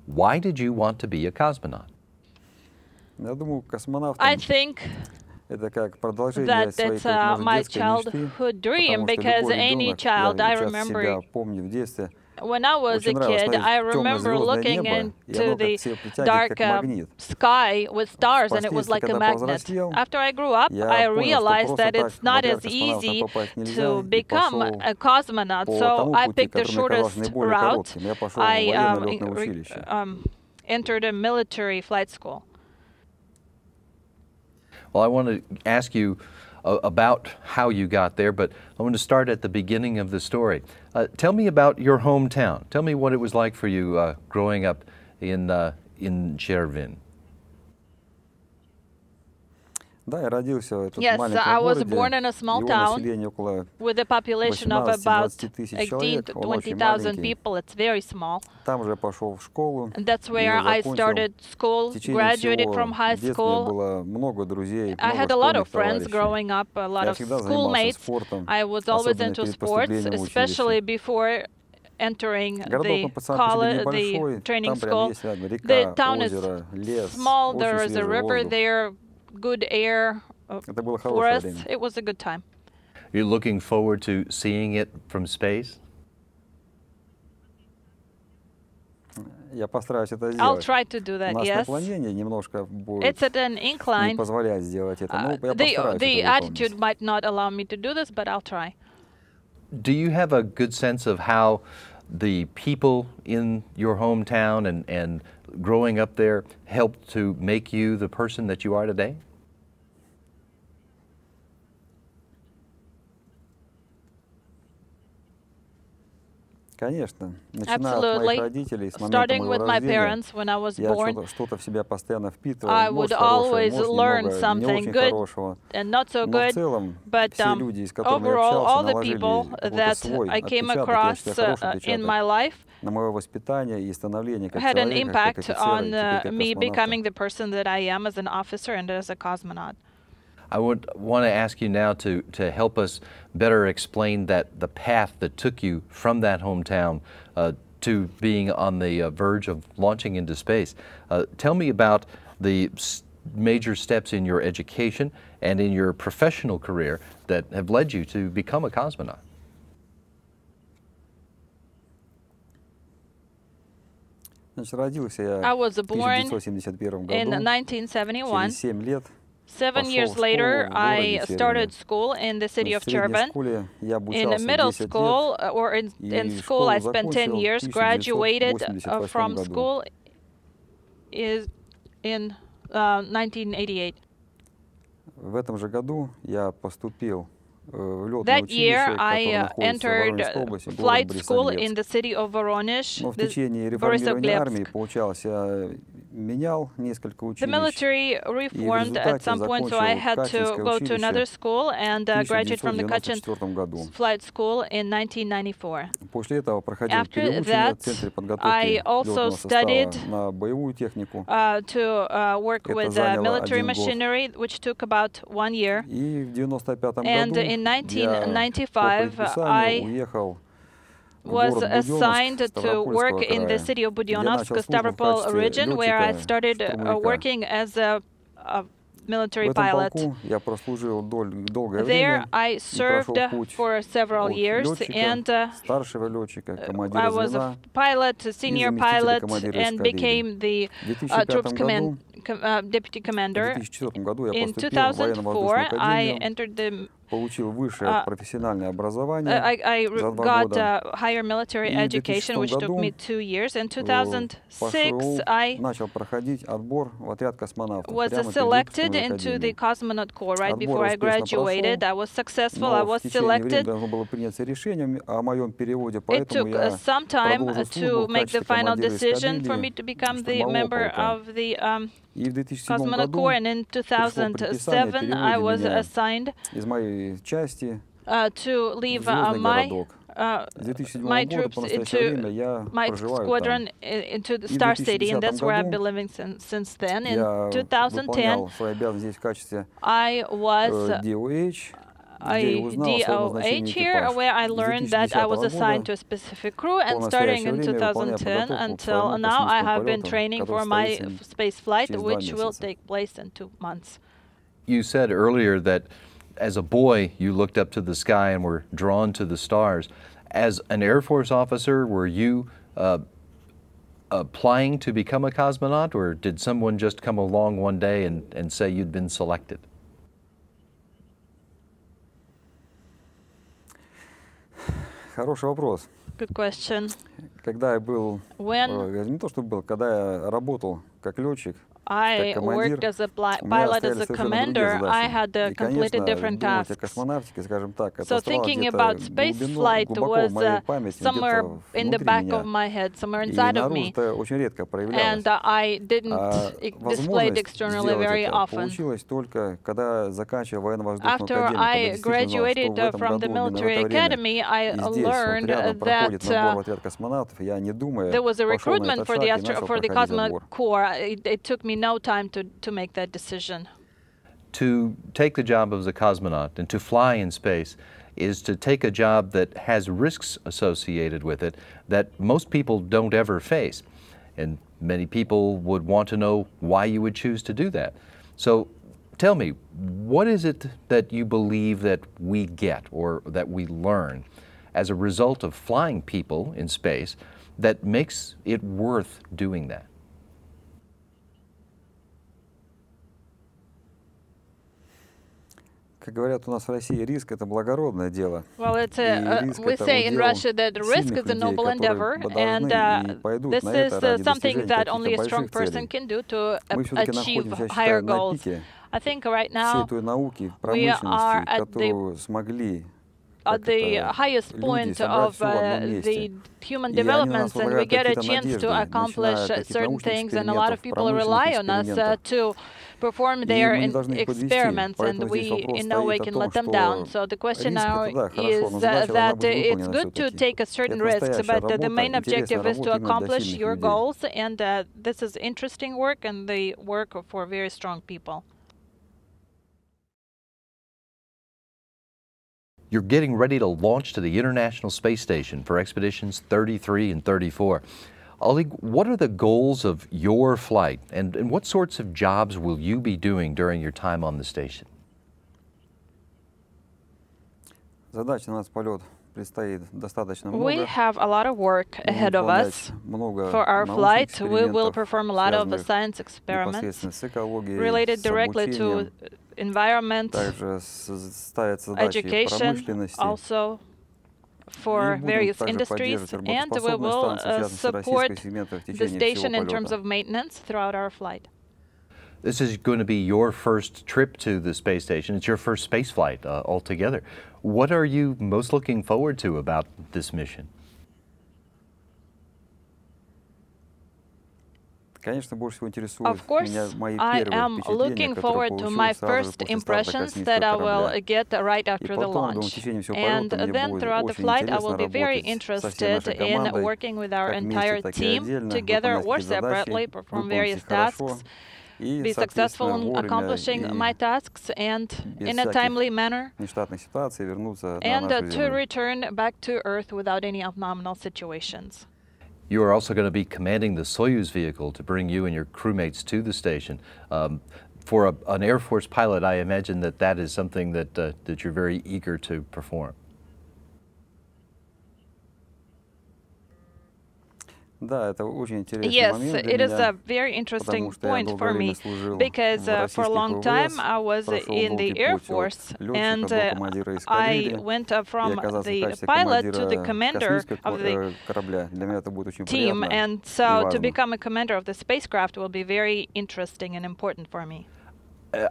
Why did you want to be a cosmonaut? I think that it's my childhood dream, because any child, I remember when I was a kid, I remember looking into the dark sky with stars, and it was like a magnet. After I grew up, I realized that it's not as easy to become a cosmonaut, so I picked the shortest route. I entered a military flight school. Well, I want to ask you about how you got there, but I want to start at the beginning of the story. Tell me about your hometown. Tell me what it was like for you growing up in Chervin. Yes, I was born in a small town with a population of about 18 to 20,000 people. It's very small. And that's where I started school, graduated from high school. I had a lot of friends growing up, a lot of schoolmates. I was always into sports, especially before entering the college, the training school. The town is small, there is a river there, good air, forests. It was a good time. You're looking forward to seeing it from space? I'll try to do that, yes. It's at an incline. The attitude might not allow me to do this, but I'll try. Do you have a good sense of how the people in your hometown and growing up there helped to make you the person that you are today? Absolutely. Starting with my parents, when I was born, I would always learn something good and not so good, but overall, all the people that I came across in my life had an impact on me becoming the person that I am as an officer and as a cosmonaut. I would want to ask you now to help us better explain the path that took you from that hometown to being on the verge of launching into space. Tell me about the major steps in your education and in your professional career that have led you to become a cosmonaut. I was born in 1971. 7 years later, I started school in the city of Chervin. In middle school, or in school, I spent 10 years, graduated from school in 1988. That year, I entered flight school in the city of Voronezh, Borisovlevsk. The military reformed at some point, so I had to go to another school and graduate from the Kachin Flight School in 1994. After that, I also studied to work with military machinery, which took about 1 year. And in 1995, I was assigned to work in the city of Budyonovsk, Stavropol region, where I started working as a military pilot. There I served for several years, and I was a pilot, a senior pilot, and became the troops deputy commander. In 2004, I entered the I got higher military education, which took me 2 years. In 2006, I was selected into the Cosmonaut Corps right before I graduated. I was successful. I was selected. It took some time to make the final decision for me to become the member of the Cosmonaut Corps, and in 2007 I was assigned to leave my troops into my squadron into the Star City, and that's where I've been living since then. In 2010, I was DOH here, where I learned that I was assigned to a specific crew, and starting in 2010 until now, I have been training for my space flight, which will take place in 2 months. You said earlier that as a boy, you looked up to the sky and were drawn to the stars. As an Air Force officer, were you applying to become a cosmonaut, or did someone just come along one day and say you'd been selected? Хороший вопрос. Good question. Когда я был, не то что был, когда я работал как летчик, I worked as a pilot, as a commander. I had completely different tasks. So thinking about space flight was somewhere in the back of my head, somewhere inside of me. And I didn't display it externally very often. After I graduated from the military academy, I learned that there was a recruitment for the Cosmonaut Corps. It took me no time to make that decision. To take the job as a cosmonaut and to fly in space is to take a job that has risks associated with it that most people don't ever face. And many people would want to know why you would choose to do that. So tell me, what is it that you believe that we get or that we learn as a result of flying people in space that makes it worth doing that? Как говорят у нас в России, риск — это благородное дело. Well, we say in Russia that risk is a noble endeavor, and this is something that only a strong person can do to achieve higher goals. I think right now we are at the highest point of the human developments, and we get a chance to accomplish certain things, and a lot of people rely on us to perform their experiments, and we in no way can let them down. So the question now is that it's good to take a certain risks, but the main objective is to accomplish your goals, and this is interesting work and the work for very strong people. You're getting ready to launch to the International Space Station for expeditions 33 and 34. Oleg, what are the goals of your flight, and what sorts of jobs will you be doing during your time on the station? We have a lot of work ahead of us. For our flight, we will perform a lot of science experiments related directly to environment, education, also for various industries, and we will support the station in terms of maintenance throughout our flight. This is going to be your first trip to the space station. It's your first space flight altogether. What are you most looking forward to about this mission? Of course, I am looking forward to my first impressions that I will get right after the launch. And then throughout the flight, I will be very interested in working with our entire team, together or separately, perform various tasks, be successful in accomplishing my tasks and in a timely manner, and to return back to Earth without any abnormal situations. You are also going to be commanding the Soyuz vehicle to bring you and your crewmates to the station. For an Air Force pilot, I imagine that is something that you're very eager to perform. Yes, it is a very interesting point for me, because for a long time I was in the Air Force, and I went from the pilot to the commander of the team, and so to become a commander of the spacecraft will be very interesting and important for me.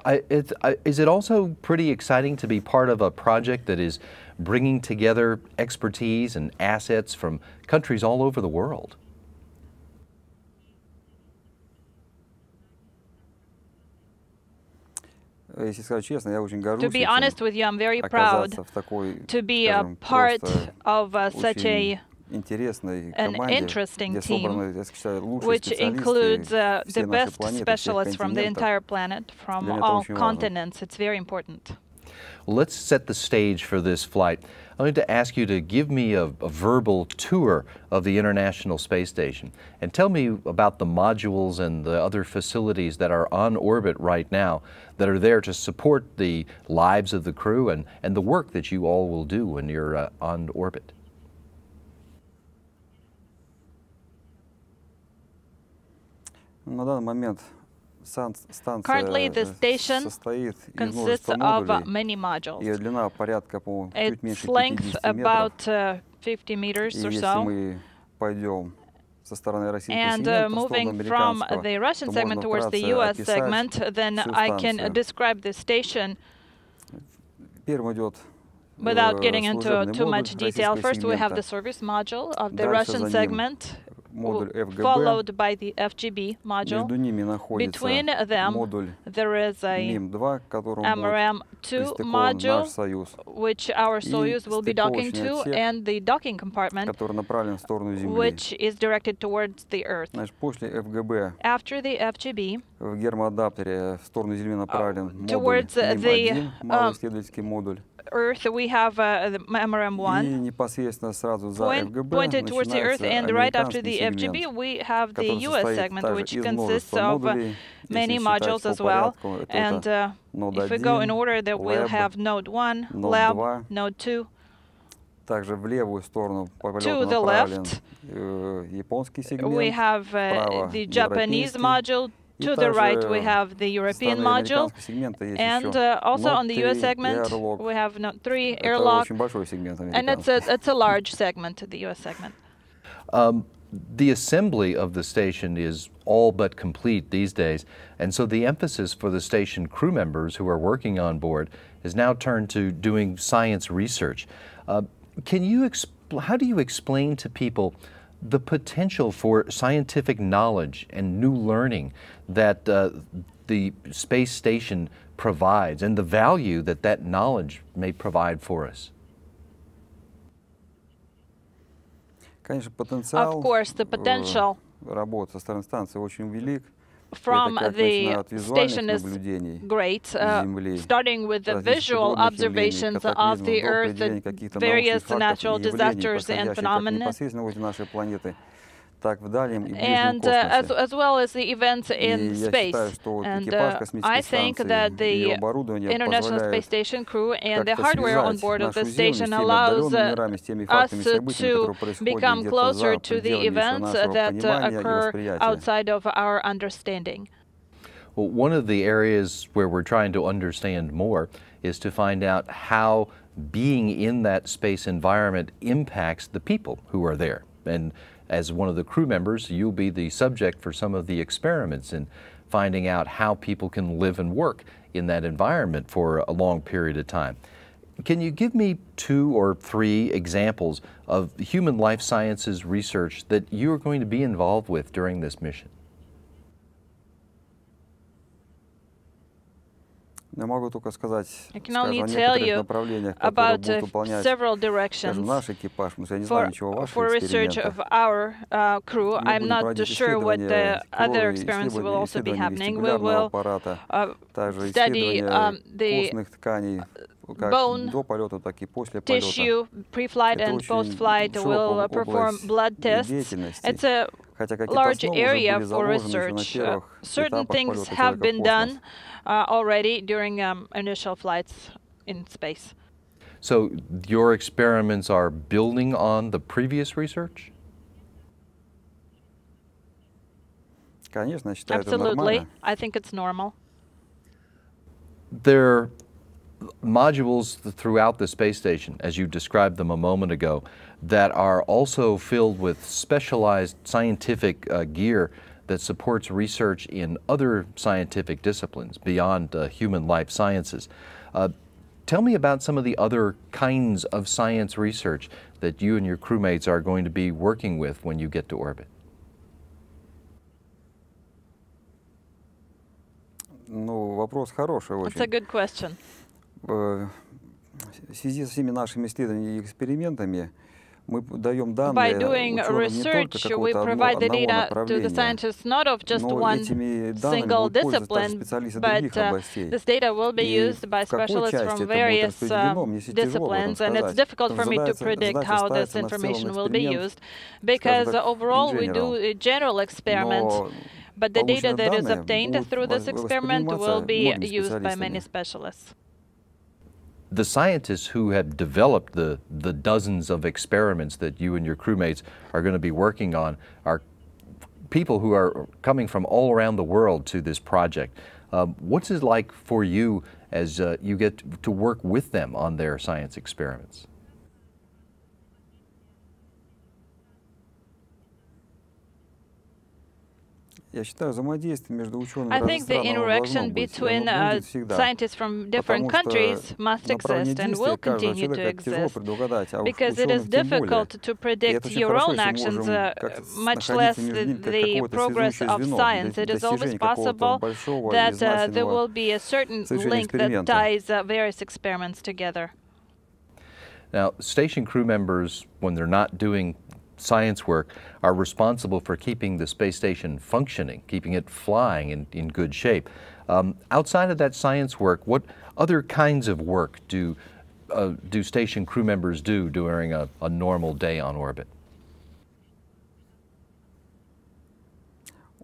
Is it also pretty exciting to be part of a project that is bringing together expertise and assets from countries all over the world? To be honest with you, I'm very proud to be a part of such an interesting team, which includes the best specialists from the entire planet, from all continents. It's very important. Let's set the stage for this flight. I'm going to ask you to give me a verbal tour of the International Space Station and tell me about the modules and the other facilities that are on orbit right now that are there to support the lives of the crew and the work that you all will do when you're on orbit. Currently, the station consists of many modules. Its length about 50 meters or so. And moving from the Russian segment towards the US segment, then I can describe the station without getting into too much detail. First, we have the service module of the Russian segment, followed by the FGB module. Between them, there is a MRM-2 module, which our Soyuz will be docking to, and the docking compartment, which is directed towards the Earth. After the FGB, towards the Earth, we have the MRM-1 pointed towards the Earth, and right after the FGB, we have the US segment, which consists of many modules as well. And if we go in order, then we'll have Node 1, Lab, Node 2. To the left, we have the Japanese module. To the right, we have the European module, and also on the US segment, we have Node 3, airlock, and it's a large segment, the US segment. The assembly of the station is all but complete these days, and so the emphasis for the station crew members who are working on board is now turned to doing science research. How do you explain to people the potential for scientific knowledge and new learning that the space station provides, and the value that that knowledge may provide for us? Of course, the potential from the station is great, starting with the visual observations of the Earth, various natural disasters and phenomena, and as well as the events in space. And I think that the International Space Station crew and the hardware on board of the station allows us to become closer to the events that occur outside of our understanding. Well, one of the areas where we're trying to understand more is to find out how being in that space environment impacts the people who are there. And as one of the crew members, you'll be the subject for some of the experiments in finding out how people can live and work in that environment for a long period of time. Can you give me 2 or 3 examples of human life sciences research that you're going to be involved with during this mission? I can only tell you about several directions for research of our crew. I'm not sure what the other experiments will also be happening. We will study the bone tissue pre-flight and post-flight. We'll perform blood tests. It's a large area for research. Certain things have been done already during initial flights in space. So your experiments are building on the previous research? Absolutely. I think it's normal. There are modules throughout the space station, as you described them a moment ago, that are also filled with specialized scientific gear that supports research in other scientific disciplines beyond human life sciences. Tell me about some of the other kinds of science research that you and your crewmates are going to be working with when you get to orbit. That's a good question. В связи со всеми нашими исследованиями и экспериментами By doing research, we provide the data to the scientists not of just one single discipline, but this data will be used by specialists from various disciplines, and it's difficult for me to predict how this information will be used, because overall we do a general experiment, but the data that is obtained through this experiment will be used by many specialists. The scientists who have developed the dozens of experiments that you and your crewmates are going to be working on are people who are coming from all around the world to this project. What's it like for you as you get to work with them on their science experiments? I think the interaction between scientists from different countries must exist and will continue to exist, because it is difficult to predict your own actions, much less the progress of science. It is always possible that there will be a certain link that ties various experiments together. Now, station crew members, when they're not doing science work, are responsible for keeping the space station functioning, keeping it flying in good shape. Outside of that science work, what other kinds of work do station crew members do during a normal day on orbit?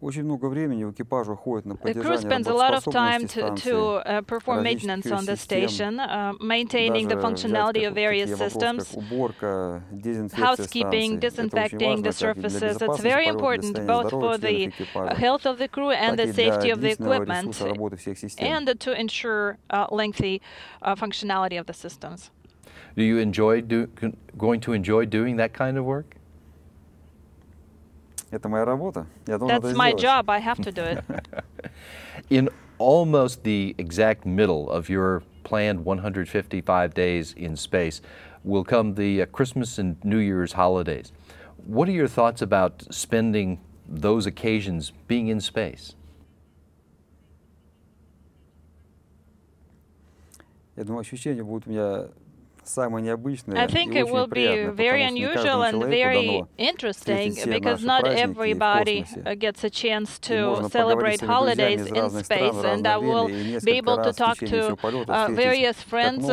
The crew spends a lot of time to perform maintenance on the station, maintaining the functionality of various systems, housekeeping, disinfecting the surfaces. It's very important both for the health of the crew and the safety of the equipment, and to ensure lengthy functionality of the systems. Do you enjoy going to enjoy doing that kind of work? That's my job. I have to do it. In almost the exact middle of your planned 155 days in space will come the Christmas and New Year's holidays. What are your thoughts about spending those occasions being in space? I think it will be very unusual and very interesting, because not everybody gets a chance to celebrate holidays in space, and I will be able to talk to various friends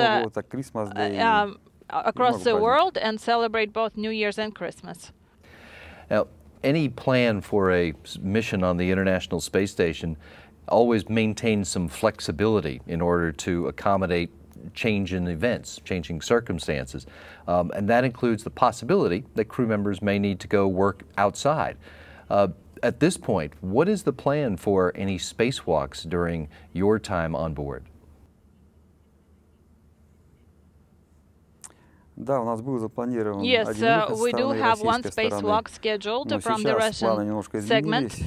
across the world and celebrate both New Year's and Christmas. Now, any plan for a mission on the International Space Station always maintains some flexibility in order to accommodate change in events, changing circumstances, and that includes the possibility that crew members may need to go work outside. At this point, what is the plan for any spacewalks during your time on board? Yes, we do have one spacewalk scheduled from the Russian segment.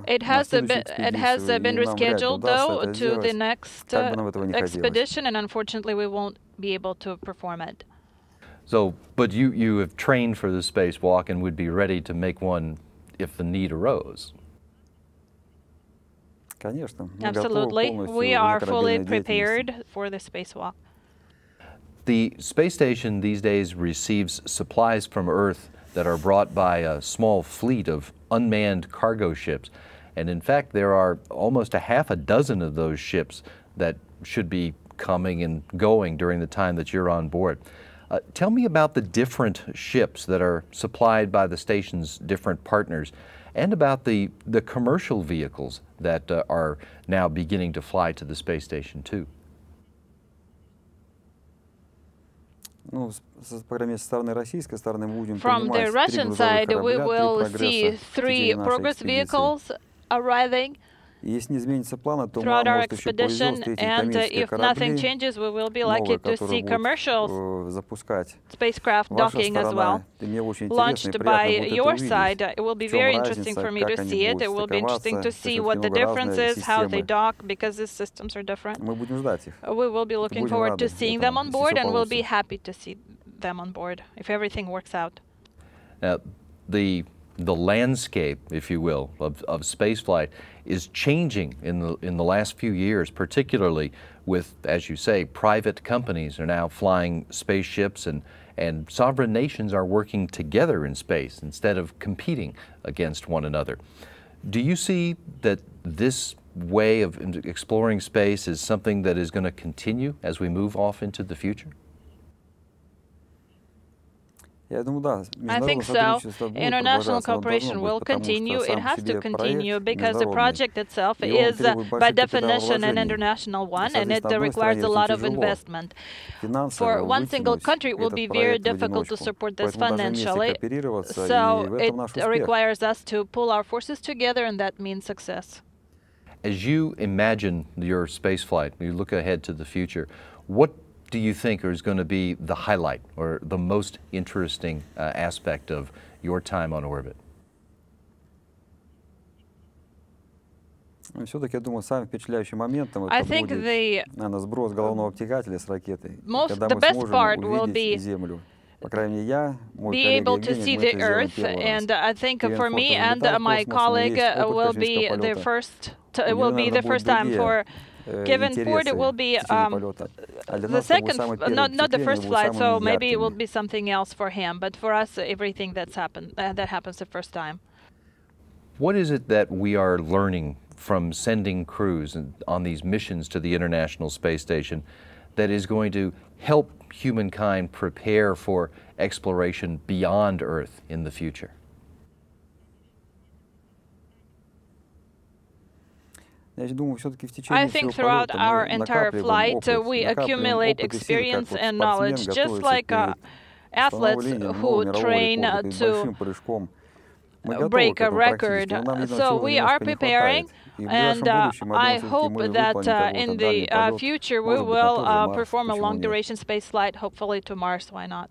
It has been rescheduled, though, to the next expedition, and unfortunately we won't be able to perform it. So, but you have trained for the spacewalk and would be ready to make one if the need arose? Absolutely. We are fully prepared for the spacewalk. The space station these days receives supplies from Earth that are brought by a small fleet of unmanned cargo ships. And in fact, there are almost a half a dozen of those ships that should be coming and going during the time that you're on board. Tell me about the different ships that are supplied by the station's different partners, and about the commercial vehicles that are now beginning to fly to the space station too. From the Russian side, we will see 3 progress vehicles arriving throughout our expedition, and if nothing changes, we will be lucky to see commercial spacecraft docking as well, launched by your side. It will be very interesting for me to see it. It will be interesting to see what the difference is, how they dock, because the systems are different. We will be looking forward to seeing them on board, and we'll be happy to see them on board if everything works out. The the landscape, if you will, of spaceflight is changing in the last few years, particularly with, as you say, private companies are now flying spaceships, and sovereign nations are working together in space instead of competing against one another. Do you see that this way of exploring space is something that is going to continue as we move off into the future? I think so. International cooperation will continue. It has to continue because the project itself is, by definition, an international one, and it requires a lot of investment. For one single country, it will be very difficult to support this financially, so it requires us to pull our forces together, and that means success. As you imagine your spaceflight, you look ahead to the future, what do you think is going to be the highlight or the most interesting aspect of your time on orbit? I think the best part will be able to see the Earth, and I think for me and my colleague will be the first. It will be the first time for Kevin Ford. It will be the second, not the first flight. So maybe it will be something else for him. But for us, everything that happens the first time. What is it that we are learning from sending crews on these missions to the International Space Station that is going to help humankind prepare for exploration beyond Earth in the future? I think throughout our entire flight, we accumulate experience and knowledge, just like athletes who train to break a record. So we are preparing, and I hope that in the future we will perform a long-duration space flight, hopefully to Mars. Why not?